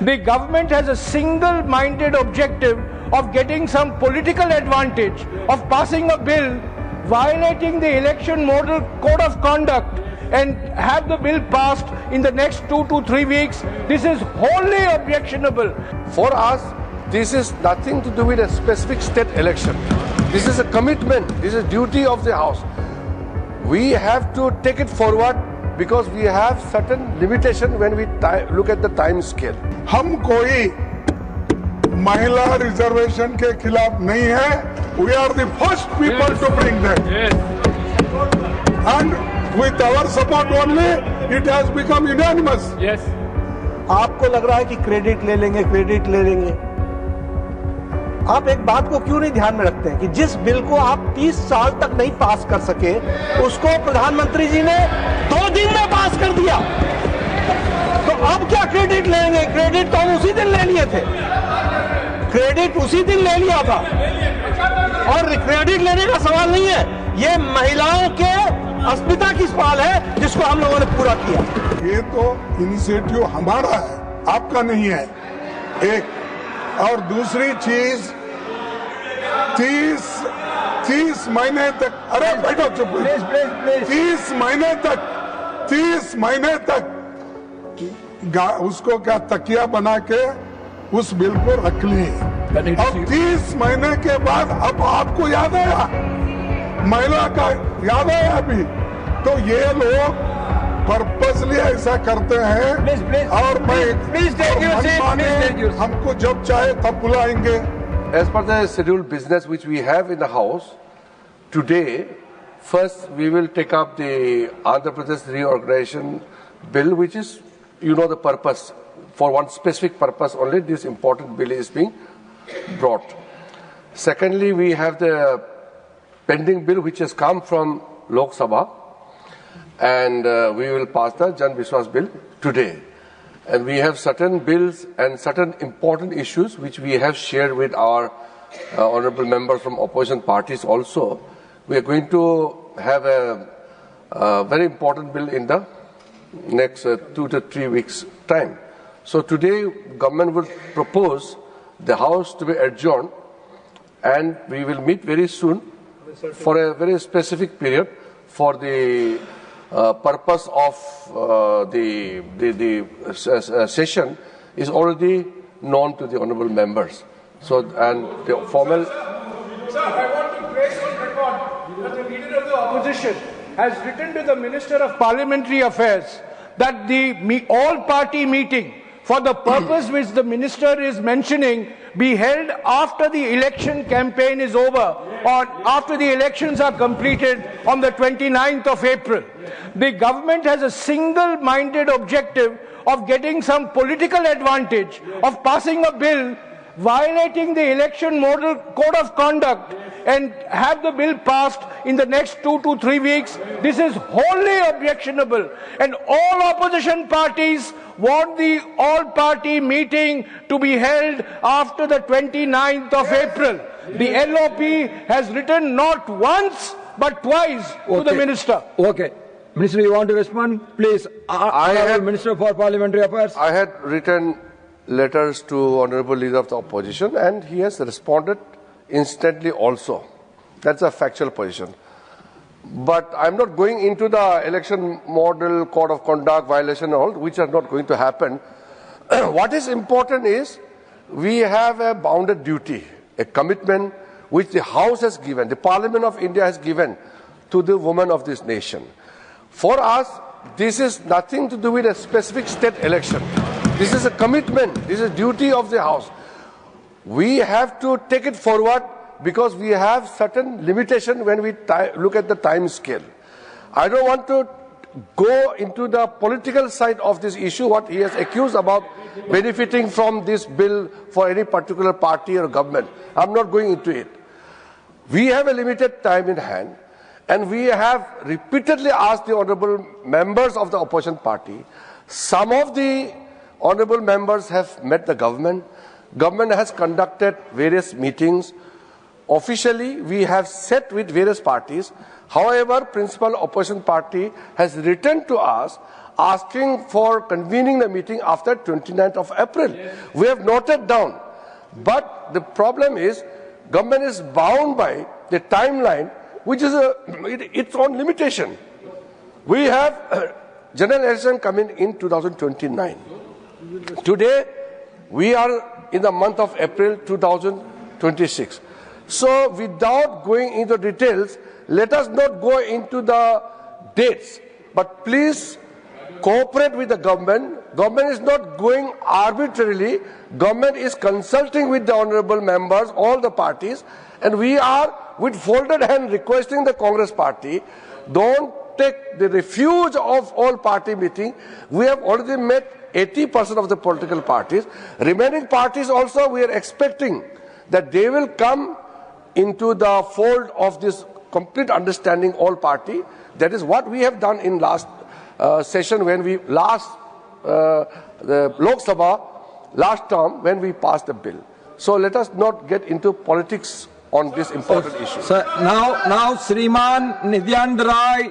The government has a single-minded objective of getting some political advantage of passing a bill violating the election model code of conduct and have the bill passed in the next 2 to 3 weeks. This is wholly objectionable. For us, this is nothing to do with a specific state election. This is a commitment. This is a duty of the House. We have to take it forward because we have certain limitation when we look at the time scale. हम कोई महिला reservation के खिलाफ नहीं है. We are the first people to bring that. And with our support only, it has become unanimous. Yes. आपको लग रहा है कि क्रेडिट ले लेंगे. आप एक बात को क्यों नहीं ध्यान में रखते हैं कि जिस बिल को आप 30 साल तक नहीं पास कर सके, उसको प्रधानमंत्री जी ने 2 दिन में पास कर दिया. तो अब क्या क्रेडिट लेंगे? क्रेडिट तो हम उसी दिन ले लिए थे. क्रेडिट उसी दिन ले लिया था. और क्रेडिट लेने का सवाल नहीं है. ये महिलाओं के अस्मिता की सवाल है जिसको हम लोगों ने पूरा किया. ये तो इनिशिएटिव हमारा है, आपका नहीं है. एक और दूसरी चीज 30 महीने तक, अरे बैठो चुप, 30 महीने तक उसको क्या तकिया बना के उस बिल को रख लिए. अब 30 महीने के बाद अब आपको याद आया, महिला का याद आया अभी. तो ये लोग पर्पसली ऐसा करते हैं. और हमको जब चाहे तब बुलाएंगे. As per the scheduled business which we have in the House, today, first we will take up the Andhra Pradesh reorganization bill, which is, the purpose. For one specific purpose only, this important bill is being brought. Secondly, we have the pending bill which has come from Lok Sabha, and we will pass the Jan Vishwas bill today. And we have certain bills and certain important issues which we have shared with our honorable members from opposition parties also. We are going to have a very important bill in the next 2 to 3 weeks' time. So today, government will propose the House to be adjourned, and we will meet very soon for a very specific period for the purpose of the session is already known to the honourable members. So, and the formal. Sir, I want to place on record that the leader of the opposition has written to the Minister of Parliamentary Affairs that the all-party meeting for the purpose which the minister is mentioning be held after the election campaign is over or after the elections are completed on the 29th of April. The government has a single-minded objective of getting some political advantage of passing a bill violating the election model code of conduct and have the bill passed in the next 2 to 3 weeks. This is wholly objectionable, and all opposition parties want the all-party meeting to be held after the 29th of April. The LOP has written not once but twice to the minister. Okay. Minister, you want to respond? Please. I have Minister for Parliamentary Affairs. I had written letters to Honourable Leader of the Opposition, and he has responded instantly also. That's a factual position. But I'm not going into the election model, code of conduct, violation and all, which are not going to happen. What is important is we have a bounded duty, a commitment which the House has given, the Parliament of India has given to the women of this nation. For us, this is nothing to do with a specific state election. This is a commitment. This is a duty of the House. We have to take it forward because we have certain limitation when we look at the time scale. I don't want to go into the political side of this issue, what he has accused about benefiting from this bill for any particular party or government. I'm not going into it. We have a limited time in hand, and we have repeatedly asked the honourable members of the opposition party. Some of the honourable members have met the government. Government has conducted various meetings. Officially, we have sat with various parties. However, principal opposition party has written to us asking for convening the meeting after 29th of April. We have noted down. But the problem is, government is bound by the timeline, which is its own limitation. We have general election coming in 2029. Today, we are in the month of April 2026. So, without going into details, let us not go into the dates, but please cooperate with the government. Government is not going arbitrarily. Government is consulting with the honorable members, all the parties, and we are with folded hand requesting the Congress party, don't take the refuge of all party meeting. We have already met 80% of the political parties. Remaining parties also, we are expecting that they will come into the fold of this complete understanding all party. That is what we have done in last session when we the Lok Sabha last term when we passed the bill. So let us not get into politics on this important issue. Sir, now Shriman Nityanand Rai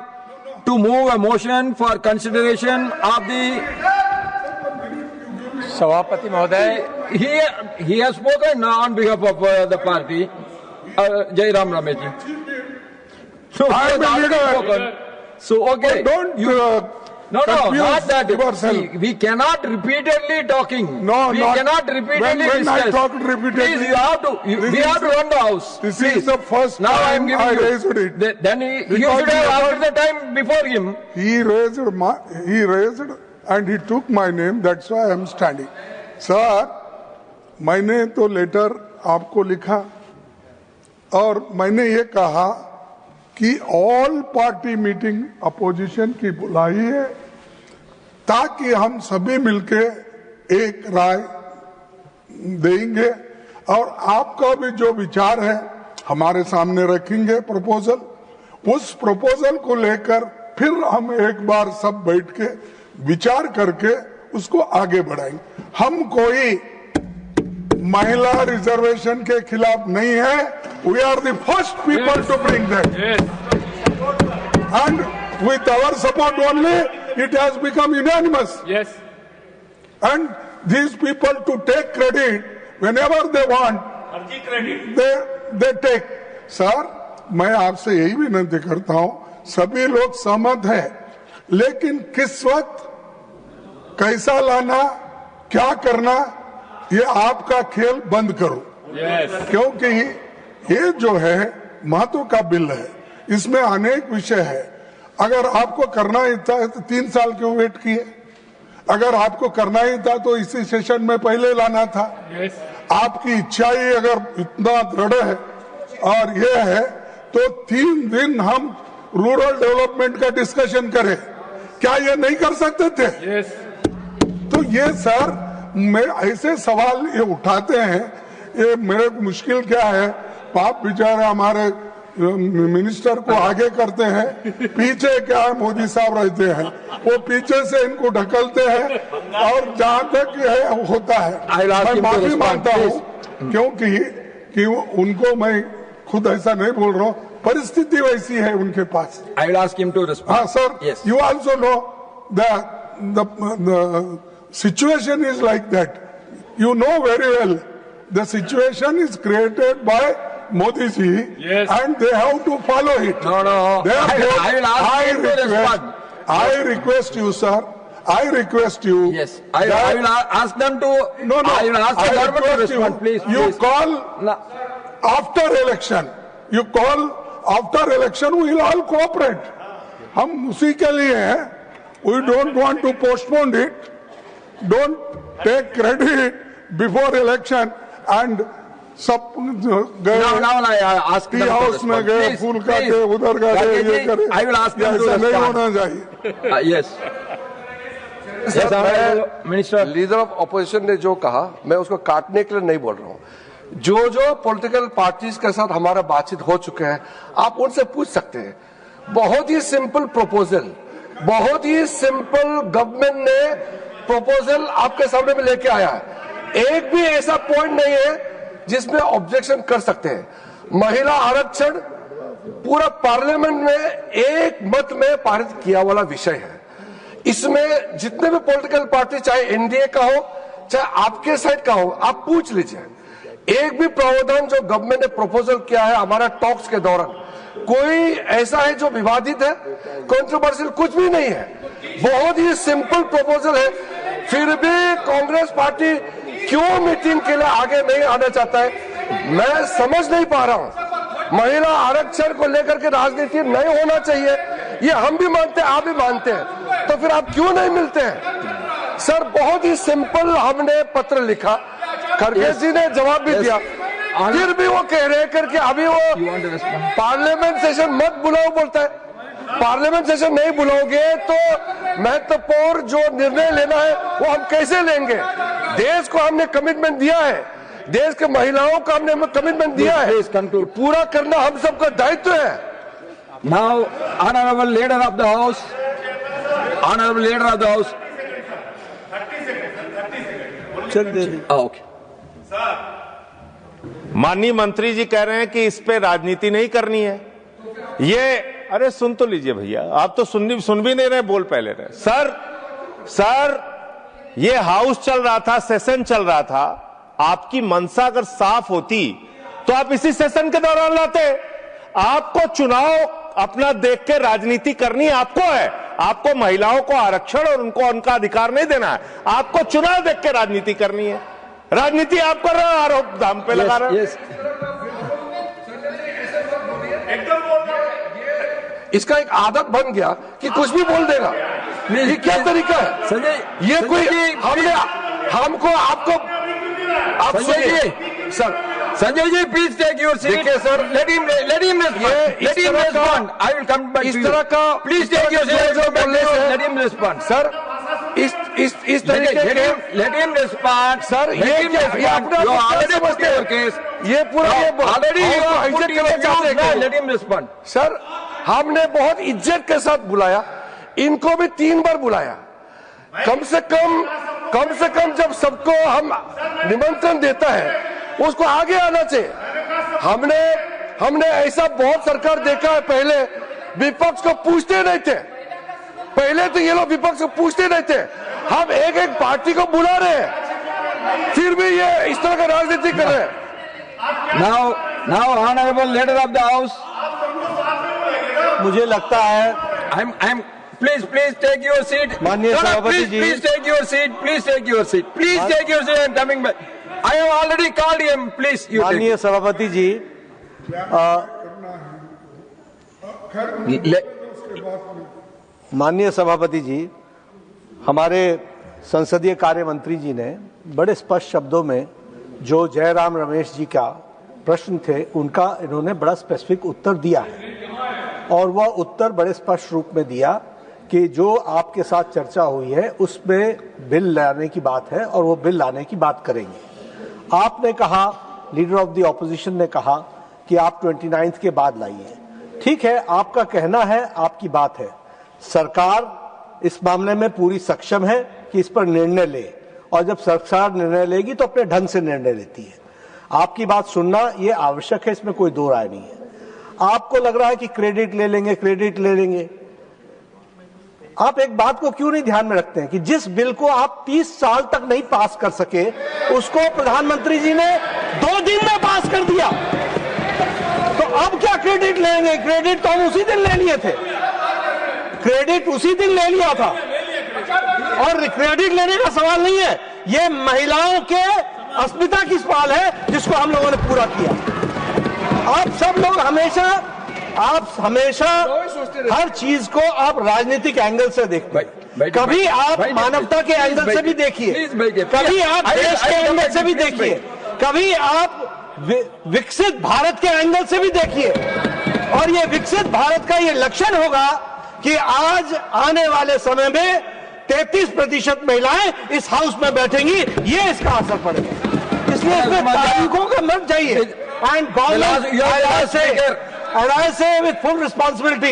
to move a motion for consideration of the Sabhapati Mahoday. he has spoken on behalf of the party. Jai Ram Ramesh. So he has already spoken. So okay. Don't No, not that. yourself. We cannot repeatedly talking. No, we not cannot repeatedly when discuss. I talked repeatedly. Please, you have to. We have to run the house. This Please. is the first Now I am time giving I you. raised it. Then you Because should have you after the time before him. He raised and he took my name. That's why I am standing. Sir, मैंने तो letter आपको लिखा और मैंने ये कहा कि all party meeting opposition की बुलाई है ताकि हम सभी मिलके एक राय देंगे और आपका भी जो विचार है हमारे सामने रखेंगे प्रपोजल। उस प्रपोजल को लेकर फिर हम एक बार सब बैठ के विचार करके उसको आगे बढ़ाएंगे। हम कोई महिला रिजर्वेशन के खिलाफ नहीं है। We are the first people to bring that and with our support only it has become unanimous. Yes. And these people to take credit whenever they want, they take. Sir, मैं आपसे यही विनती करता हूं, सभी लोग सहमत हैं, लेकिन किस वक्त कैसा लाना, क्या करना, ये आपका खेल बंद करो। Yes. क्योंकि ये जो है महत्व का बिल है, इसमें अनेक विषय है। अगर आपको करना ही था तो 3 साल क्यों वेट किए? अगर आपको करना ही था तो इसी सेशन में पहले लाना था। Yes. आपकी इच्छा ही अगर इतना दृढ़ है और ये है तो 3 दिन हम रूरल डेवलपमेंट का डिस्कशन करें, क्या ये नहीं कर सकते थे? Yes. तो ये सर मैं ऐसे सवाल ये उठाते हैं, ये मेरे को मुश्किल क्या है, पाप बेचारे हमारे मिनिस्टर को आगे करते हैं, पीछे क्या है मोदी साहब रहते हैं, वो पीछे से इनको ढकलते हैं और जहां तक है होता है। मैं माफी मांगता हूँ क्योंकि उनको मैं खुद ऐसा नहीं बोल रहा हूँ, परिस्थिति वैसी है उनके पास। I will ask him to respond. हाँ sir, Yes. you also know the situation is like that. You know very well the situation is created by Modi ji, Yes. and they have to follow it. No. Therefore, I will ask him to respond. I request you, sir. I request you. Yes. I will ask them to. No. I will ask the government to request respond. Please. You please. call No. after election. You call after election. We will all cooperate. हम उसी के लिए हैं. We don't want to postpone it. Don't take credit before election and सब गए Now I ask them T to house में respond. गए, Please, fool please. काटे, उधर काटे, Rakesh ये ji, करे, I will ask them to ऐसा नहीं respond. होना चाहिए। Yes. Yes, Honorable Minister. Leader of opposition ने जो कहा, मैं उसको काटने के लिए नहीं बोल रहा हूँ। जो पॉलिटिकल पार्टीज के साथ हमारा बातचीत हो चुके हैं, आप उनसे पूछ सकते हैं। बहुत ही सिंपल प्रपोजल, बहुत ही सिंपल गवर्नमेंट ने प्रपोजल आपके सामने में लेके आया है। एक भी ऐसा पॉइंट नहीं है जिसमें ऑब्जेक्शन कर सकते हैं। महिला आरक्षण पूरा पार्लियामेंट में एक मत में पारित किया वाला विषय है। इसमें जितने भी पॉलिटिकल पार्टी, चाहे एनडीए का हो चाहे आपके साइड का हो, आप पूछ लीजिए, एक भी प्रावधान जो गवर्नमेंट ने प्रपोजल किया है हमारा टॉक्स के दौरान, कोई ऐसा है जो विवादित है, कंट्रोवर्शियल कुछ भी नहीं है, बहुत ही सिंपल प्रपोजल है। फिर भी कांग्रेस पार्टी क्यों मीटिंग के लिए आगे नहीं आना चाहता है, मैं समझ नहीं पा रहा हूं। महिला आरक्षण को लेकर के राजनीति नहीं होना चाहिए, ये हम भी मानते हैं, आप भी मानते हैं, तो फिर आप क्यों नहीं मिलते हैं? सर बहुत ही सिंपल हमने पत्र लिखा, खड़गे जी ने जवाब भी दिया, फिर भी वो कह रहे करके अभी वो पार्लियामेंट सेशन मत बुलाओ बोलता है। पार्लियामेंट सेशन नहीं बुलाओगे तो महत्वपूर्ण जो निर्णय लेना है वो हम कैसे लेंगे? देश को हमने कमिटमेंट दिया है, देश के महिलाओं को हमने कमिटमेंट दिया है, पूरा करना हम सबका दायित्व है। Now, honorable leader of the house, honorable leader of the house. Okay. माननीय मंत्री जी कह रहे हैं कि इस पे राजनीति नहीं करनी है। ये अरे सुन तो लीजिए भैया, आप तो सुन भी नहीं रहे, बोल पहले रहे। सर ये हाउस चल रहा था, सेशन चल रहा था, आपकी मंशा अगर साफ होती तो आप इसी सेशन के दौरान लाते। आपको चुनाव अपना देख के राजनीति करनी आपको है, आपको महिलाओं को आरक्षण और उनको उनका अधिकार नहीं देना है, आपको चुनाव देख के राजनीति करनी है। राजनीति आप कर रहे हो, आरोप दाम पे लगा रहे हो। इसका एक आदत बन गया कि कुछ भी बोल देगा, ये क्या तरीका है संजय? ये कोई हमने हमको आपको आप सुनिए sir. Sanjay ji, please take your seat. देखिए sir, let him respond. Let him respond. I will come back to you. इस तरह का Please take your seat. जो बोलने से Let him respond. सर इस तरीके के Let him respond. सर ये क्या अपना You already put your case. ये पूरा Already you have put your case. Let him respond. Sir हमने बहुत इज्जत के साथ बुलाया, इनको भी 3 बार बुलाया। कम से कम जब सबको हम निमंत्रण देता है उसको आगे आना चाहिए। हमने ऐसा बहुत सरकार देखा है, पहले विपक्ष को पूछते नहीं थे, पहले तो ये लोग विपक्ष को पूछते नहीं थे, हम एक एक पार्टी को बुला रहे हैं, फिर भी ये इस तरह का राजनीति कर रहे हैं। Now honorable leader of the house, मुझे लगता है I'm please take your seat. माननीय सभापति जी, please take your seat. Please take your seat. Please take your seat. I'm coming back. I have already called him. Please you take. माननीय सभापति जी, माननीय सभापति जी, हमारे संसदीय कार्य मंत्री जी ने बड़े स्पष्ट शब्दों में जो जयराम रमेश जी का प्रश्न थे उनका इन्होंने बड़ा स्पेसिफिक उत्तर दिया है, और वह उत्तर बड़े स्पष्ट रूप में दिया कि जो आपके साथ चर्चा हुई है उसमें बिल लाने की बात है और वो बिल लाने की बात करेंगे। आपने कहा, लीडर ऑफ द ऑपोजिशन ने कहा कि आप 29 के बाद लाइए। ठीक है, आपका कहना है, आपकी बात है, सरकार इस मामले में पूरी सक्षम है कि इस पर निर्णय ले, और जब सरकार निर्णय लेगी तो अपने ढंग से निर्णय लेती है। आपकी बात सुनना ये आवश्यक है, इसमें कोई दो राय नहीं है। आपको लग रहा है कि क्रेडिट ले लेंगे, आप एक बात को क्यों नहीं ध्यान में रखते हैं कि जिस बिल को आप 30 साल तक नहीं पास कर सके उसको प्रधानमंत्री जी ने 2 दिन में पास कर दिया। तो अब क्या क्रेडिट लेंगे? क्रेडिट तो हम उसी दिन ले लिए थे, क्रेडिट उसी दिन ले लिया था, और क्रेडिट लेने का सवाल नहीं है, ये महिलाओं के अस्मिता की सवाल है जिसको हम लोगों ने पूरा किया। आप सब लोग हमेशा हर चीज को आप राजनीतिक एंगल से देखते हैं। कभी आप मानवता के एंगल से भी देखिए, कभी आप देश के एंगल से भी देखिए, कभी आप विकसित भारत के एंगल से भी देखिए। और ये विकसित भारत का ये लक्षण होगा कि आज आने वाले समय में 33% महिलाएं इस हाउस में बैठेंगी, ये इसका असर पड़ेगा। इसलिए इसमें तारीखों का मत जाइए। And government, and I say with full responsibility,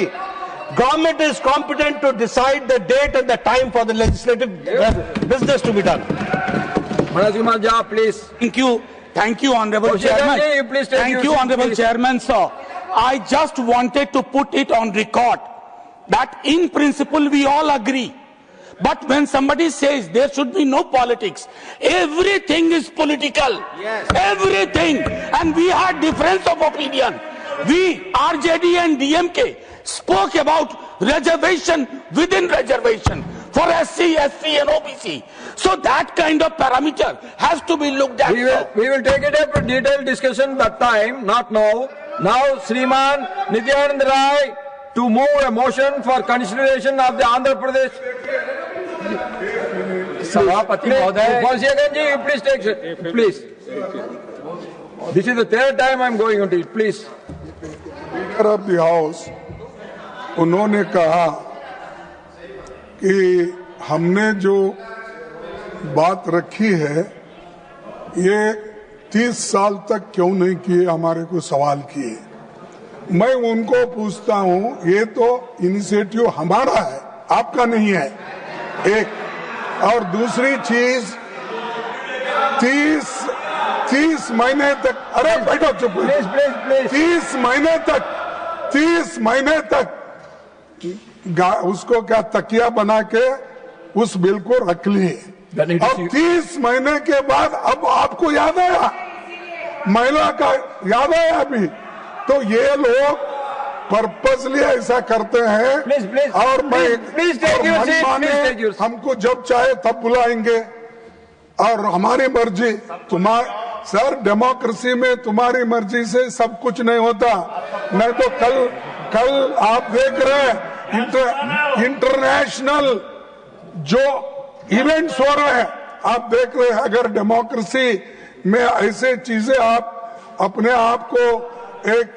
government is competent to decide the date and the time for the legislative business to be done. Manoj Kumar Jha, please. Thank you, Honorable Chairman. Thank you, Honorable Chairman, sir. I just wanted to put it on record that in principle we all agree But when somebody says there should be no politics, everything is political. Yes. Everything. And we had difference of opinion. We, RJD and DMK, spoke about reservation within reservation for SC, SC and OBC. So that kind of parameter has to be looked at. We will take it up for detailed discussion that time, not now. Now, Sriman Nityanand Rai to move a motion for consideration of the Andhra Pradesh. सभापति महोदय, Ji, please take it. Please. This is the third time I am going on to it. Please. Speaker of the house उन्होंने कहा कि हमने जो बात रखी है ये 30 साल तक क्यों नहीं किए, हमारे को सवाल किए। मैं उनको पूछता हूं, ये तो इनिशिएटिव हमारा है, आपका नहीं है। एक और दूसरी चीज 30 महीने तक, अरे बैठो चुप, 30 महीने तक उसको क्या तकिया बना के उस बिल को रख लिए और 30 महीने के बाद अब आपको याद आया, महिला का याद आया अभी, तो ये लोग पर्पसली ऐसा करते हैं। और मैं हमको जब चाहे तब बुलाएंगे और हमारी मर्जी। सर, डेमोक्रेसी में तुम्हारी मर्जी से सब कुछ नहीं होता। नहीं तो कल आप देख रहे हैं इंटरनेशनल जो इवेंट्स हो रहे हैं, आप देख रहे हैं। अगर डेमोक्रेसी में ऐसे चीजें आप अपने आप को एक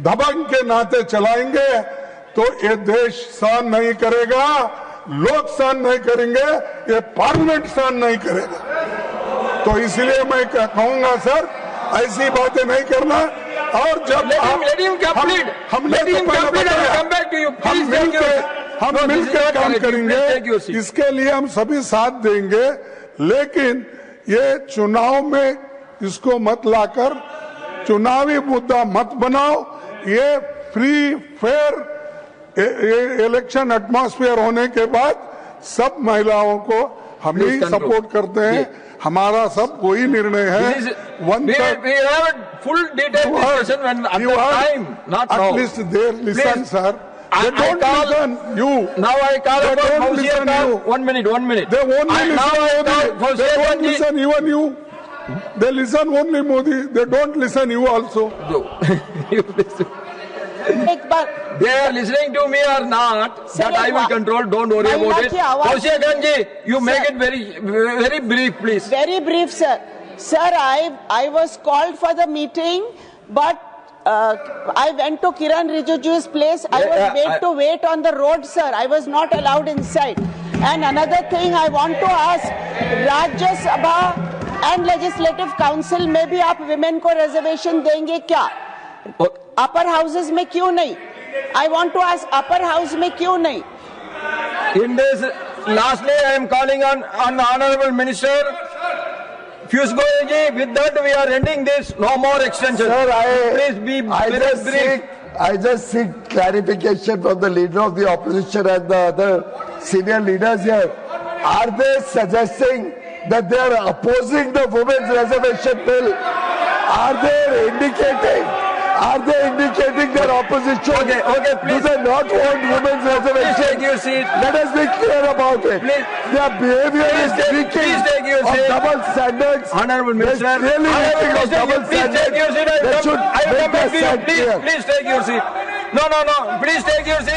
दबंग के नाते चलाएंगे तो ये देश सहन नहीं करेगा, लोग सहन नहीं करेंगे, ये पार्लियामेंट सहन नहीं करेगा। तो इसलिए मैं कहूंगा सर, ऐसी बातें नहीं करना। और जब हम मिलकर काम करेंगे, इसके लिए हम सभी साथ देंगे, लेकिन ये चुनाव में इसको मत लाकर चुनावी मुद्दा मत बनाओ। ये फ्री फेयर इलेक्शन एटमॉस्फेयर होने के बाद सब महिलाओं को हम ही सपोर्ट करते हैं, हमारा सब वही निर्णय है। Full detailed discussion when at the time, not now. At least they listen, sir. They don't listen you. Now I call They upon don't Fauziya listen Khan. you. 1 minute. They only listen Modi. They don't Khan ji. listen even you. They listen only Modi. They don't listen you also. They are listening to me or not, that I will control, don't worry about it. Fauziya Khan ji, you make it very brief, please. Very brief, sir. Sir, I was called for the meeting, but I went to Kiran Rijiju's place. I was made to wait on the road, sir. I was not allowed inside. And another thing I want to ask, Rajya Sabha and Legislative Council में भी आप women को reservation देंगे क्या? Upper houses में क्यों नहीं? I want to ask, upper house में क्यों नहीं? In this, lastly, I am calling on the Honorable Minister, Piyush Goyal ji, with that we are ending this, no more extension. Sir, please be very brief. I just seek clarification from the leader of the opposition and the other senior leaders here. Are they suggesting that they are opposing the women's reservation bill? Are they indicating their opposition? Okay, please. Do they not want women's reservation? Please take your seat. Let us be clear about it. Please. Their behavior is Please take your of seat. double standards. Honorable Minister, Really Honorable of double Minister, please take your seat. They should I will make come back their to you. stand clear. Please take your seat. No. Please take your seat.